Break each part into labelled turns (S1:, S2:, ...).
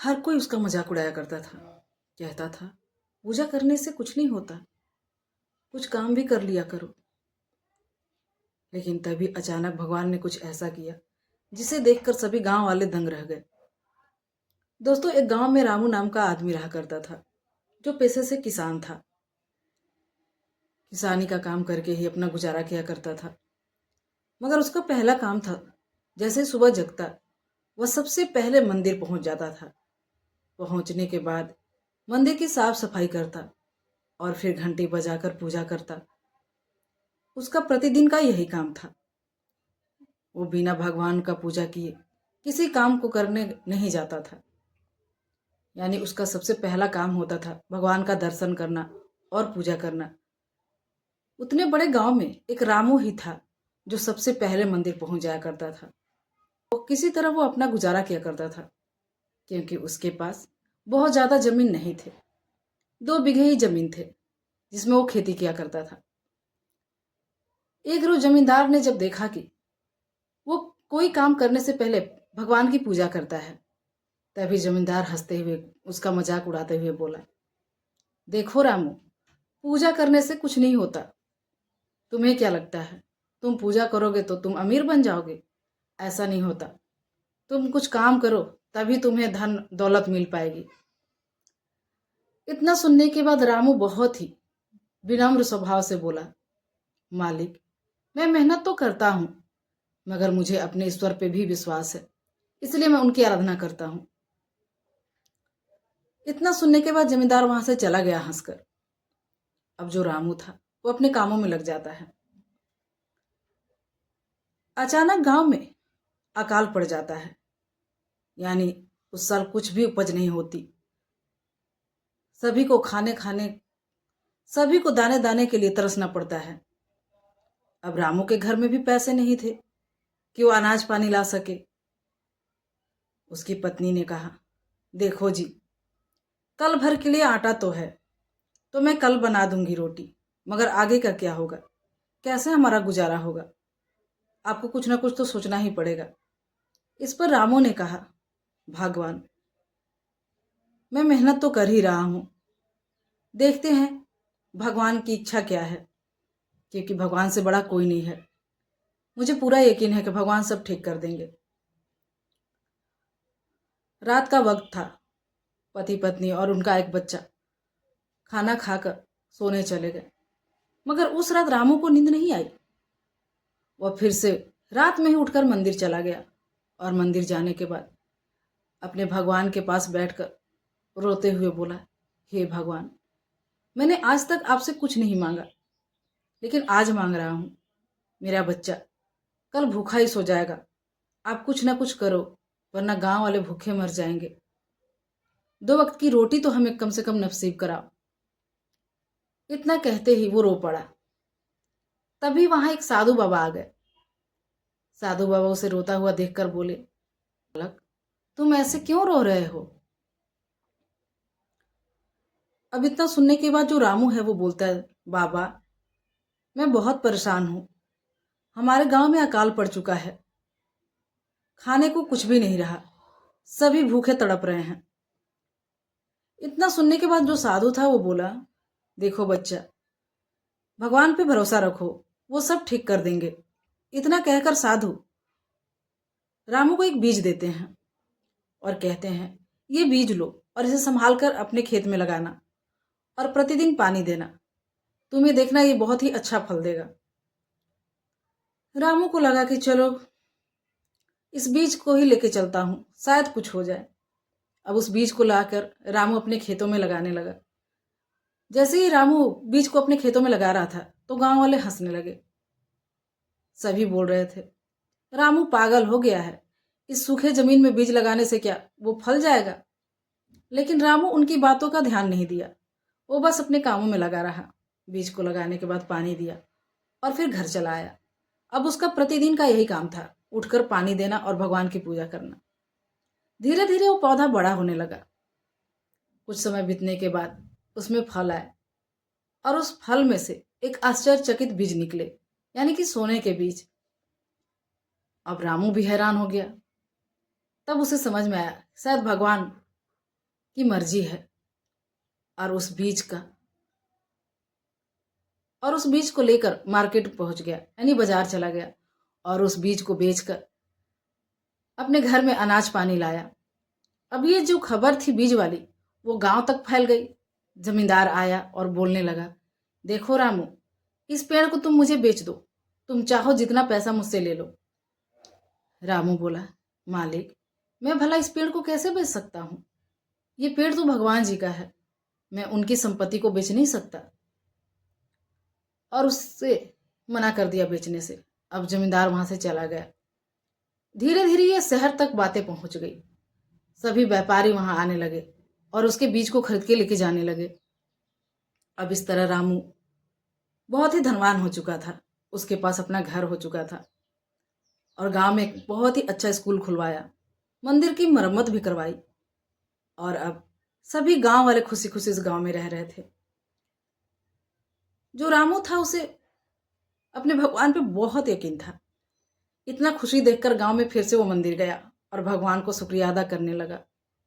S1: हर कोई उसका मजाक उड़ाया करता था। कहता था पूजा करने से कुछ नहीं होता, कुछ काम भी कर लिया करो। लेकिन तभी अचानक भगवान ने कुछ ऐसा किया जिसे देखकर सभी गांव वाले दंग रह गए। दोस्तों, एक गांव में रामू नाम का आदमी रहा करता था, जो पेशे से किसान था। किसानी का काम करके ही अपना गुजारा किया करता था। मगर उसका पहला काम था, जैसे सुबह जगता वह सबसे पहले मंदिर पहुंच जाता था। पहुंचने के बाद मंदिर की साफ सफाई करता और फिर घंटी बजाकर पूजा करता। उसका प्रतिदिन का यही काम था। वो बिना भगवान का पूजा किए किसी काम को करने नहीं जाता था। यानी उसका सबसे पहला काम होता था भगवान का दर्शन करना और पूजा करना। उतने बड़े गांव में एक रामू ही था जो सबसे पहले मंदिर पहुंच जाया करता था। वो किसी तरह वो अपना गुजारा किया करता था, क्योंकि उसके पास बहुत ज्यादा जमीन नहीं थे। 2 बीघे ही जमीन थे जिसमें वो खेती किया करता था। एक रोज जमींदार ने जब देखा कि वो कोई काम करने से पहले भगवान की पूजा करता है, तभी जमींदार हंसते हुए उसका मजाक उड़ाते हुए बोला, देखो रामू, पूजा करने से कुछ नहीं होता। तुम्हें क्या लगता है तुम पूजा करोगे तो तुम अमीर बन जाओगे? ऐसा नहीं होता। तुम कुछ काम करो, तभी तुम्हें धन दौलत मिल पाएगी। इतना सुनने के बाद रामू बहुत ही विनम्र स्वभाव से बोला, मालिक, मैं मेहनत तो करता हूं, मगर मुझे अपने ईश्वर पे भी विश्वास है, इसलिए मैं उनकी आराधना करता हूं। इतना सुनने के बाद जमींदार वहां से चला गया हंसकर। अब जो रामू था वो अपने कामों में लग जाता है। अचानक गांव में अकाल पड़ जाता है। यानी उस साल कुछ भी उपज नहीं होती। सभी को खाने खाने सभी को दाने दाने के लिए तरसना पड़ता है। अब रामू के घर में भी पैसे नहीं थे कि वो अनाज पानी ला सके। उसकी पत्नी ने कहा, देखो जी, कल भर के लिए आटा तो है, तो मैं कल बना दूंगी रोटी, मगर आगे का क्या होगा? कैसे हमारा गुजारा होगा? आपको कुछ ना कुछ तो सोचना ही पड़ेगा। इस पर रामू ने कहा, भगवान, मैं मेहनत तो कर ही रहा हूं, देखते हैं भगवान की इच्छा क्या है, क्योंकि भगवान से बड़ा कोई नहीं है। मुझे पूरा यकीन है कि भगवान सब ठीक कर देंगे। रात का वक्त था। पति पत्नी और उनका एक बच्चा खाना खाकर सोने चले गए। मगर उस रात रामू को नींद नहीं आई। वह फिर से रात में ही उठकर मंदिर चला गया और मंदिर जाने के बाद अपने भगवान के पास बैठकर रोते हुए बोला, हे भगवान, मैंने आज तक आपसे कुछ नहीं मांगा, लेकिन आज मांग रहा हूं। मेरा बच्चा कल भूखा ही सो जाएगा। आप कुछ ना कुछ करो, वरना गांव वाले भूखे मर जाएंगे। 2 वक्त की रोटी तो हमें कम से कम नसीब कराओ। इतना कहते ही वो रो पड़ा। तभी वहां एक साधु बाबा आ गए। साधु बाबा उसे रोता हुआ देखकर बोले, बालक, तुम ऐसे क्यों रो रहे हो? अब इतना सुनने के बाद जो रामू है वो बोलता है, बाबा, मैं बहुत परेशान हूं। हमारे गांव में अकाल पड़ चुका है। खाने को कुछ भी नहीं रहा। सभी भूखे तड़प रहे हैं। इतना सुनने के बाद जो साधु था वो बोला, देखो बच्चा, भगवान पे भरोसा रखो, वो सब ठीक कर देंगे। इतना कहकर साधु रामू को एक बीज देते हैं और कहते हैं, ये बीज लो और इसे संभाल कर अपने खेत में लगाना और प्रतिदिन पानी देना। तुम्हें देखना ये बहुत ही अच्छा फल देगा। रामू को लगा कि चलो इस बीज को ही लेके चलता हूं, शायद कुछ हो जाए। अब उस बीज को लाकर रामू अपने खेतों में लगाने लगा। जैसे ही रामू बीज को अपने खेतों में लगा रहा था तो गांव वाले हंसने लगे। सभी बोल रहे थे, रामू पागल हो गया है, इस सूखे जमीन में बीज लगाने से क्या वो फल जाएगा? लेकिन रामू उनकी बातों का ध्यान नहीं दिया। वो बस अपने कामों में लगा रहा। बीज को लगाने के बाद पानी दिया और फिर घर चला आया। अब उसका प्रतिदिन का यही काम था, उठकर पानी देना और भगवान की पूजा करना। धीरे धीरे वो पौधा बड़ा होने लगा। कुछ समय बीतने के बाद उसमें फल आए और उस फल में से एक आश्चर्यचकित बीज निकले, यानी कि सोने के बीज। अब रामू भी हैरान हो गया। तब उसे समझ में आया, शायद भगवान की मर्जी है। और उस बीज को लेकर मार्केट पहुंच गया, यानी बाजार चला गया, और उस बीज को बेचकर अपने घर में अनाज पानी लाया। अब ये जो खबर थी बीज वाली, वो गांव तक फैल गई। जमींदार आया और बोलने लगा, देखो रामू, इस पेड़ को तुम मुझे बेच दो, तुम चाहो जितना पैसा मुझसे ले लो। रामू बोला, मालिक, मैं भला इस पेड़ को कैसे बेच सकता हूं? ये पेड़ तो भगवान जी का है, मैं उनकी संपत्ति को बेच नहीं सकता। और उससे मना कर दिया बेचने से। अब जमींदार वहां से चला गया। धीरे धीरे ये शहर तक बातें पहुंच गई। सभी व्यापारी वहां आने लगे और उसके बीज को खरीद के लेके जाने लगे। अब इस तरह रामू बहुत ही धनवान हो चुका था। उसके पास अपना घर हो चुका था और गांव में एक बहुत ही अच्छा स्कूल खुलवाया, मंदिर की मरम्मत भी करवाई, और अब सभी गांव वाले खुशी खुशी इस गांव में रह रहे थे। जो रामू था उसे अपने भगवान पे बहुत यकीन था। इतना खुशी देखकर गांव में फिर से वो मंदिर गया और भगवान को शुक्रिया अदा करने लगा।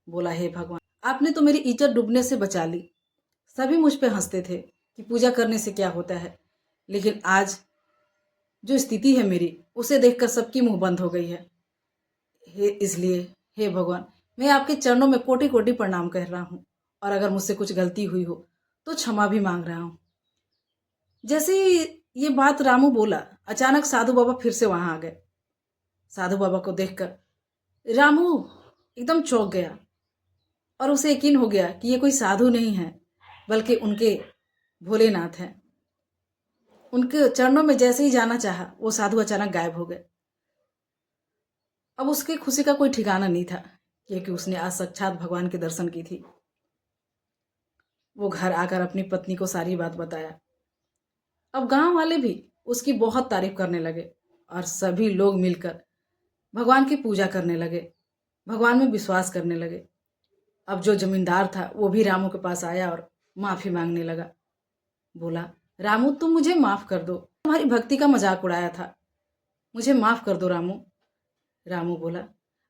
S1: बोला, हे भगवान, आपने तो मेरी इज्जत डूबने से बचा ली। सभी मुझ पे हंसते थे कि पूजा करने से क्या होता है, लेकिन आज जो स्थिति है मेरी, उसे देखकर सबकी मुंह बंद हो गई है। इसलिए हे भगवान, मैं आपके चरणों में कोटि कोटि प्रणाम कर रहा हूँ, और अगर मुझसे कुछ गलती हुई हो तो क्षमा भी मांग रहा हूँ। जैसे ही ये बात रामू बोला, अचानक साधु बाबा फिर से वहां आ गए। साधु बाबा को देखकर रामू एकदम चौंक गया और उसे यकीन हो गया कि ये कोई साधु नहीं है, बल्कि उनके भोलेनाथ हैं। उनके चरणों में जैसे ही जाना चाहा, वो साधु अचानक गायब हो गए। अब उसकी खुशी का कोई ठिकाना नहीं था, क्योंकि उसने आज साक्षात भगवान के दर्शन की थी। वो घर आकर अपनी पत्नी को सारी बात बताया। अब गांव वाले भी उसकी बहुत तारीफ करने लगे और सभी लोग मिलकर भगवान की पूजा करने लगे, भगवान में विश्वास करने लगे। अब जो जमींदार था वो भी रामू के पास आया और माफी मांगने लगा। बोला, रामू, तुम मुझे माफ कर दो, तुम्हारी भक्ति का मजाक उड़ाया था, मुझे माफ कर दो रामू। रामू बोला,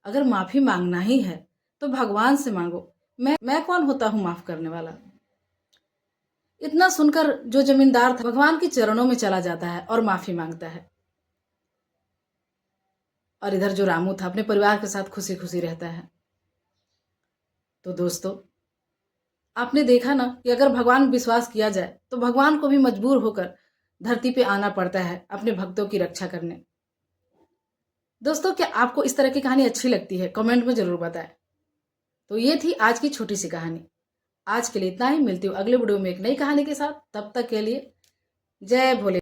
S1: अगर माफी मांगना ही है तो भगवान से मांगो, मैं कौन होता हूं माफ करने वाला। इतना सुनकर जो जमींदार था भगवान के चरणों में चला जाता है और माफी मांगता है, और इधर जो रामू था अपने परिवार के साथ खुशी खुशी रहता है। तो दोस्तों, आपने देखा ना कि अगर भगवान में विश्वास किया जाए तो भगवान को भी मजबूर होकर धरती पे आना पड़ता है अपने भक्तों की रक्षा करने। दोस्तों, क्या आपको इस तरह की कहानी अच्छी लगती है? कमेंट में जरूर बताएं। तो ये थी आज की छोटी सी कहानी। आज के लिए इतना ही, मिलती हूँ अगले वीडियो में एक नई कहानी के साथ। तब तक के लिए जय भोले।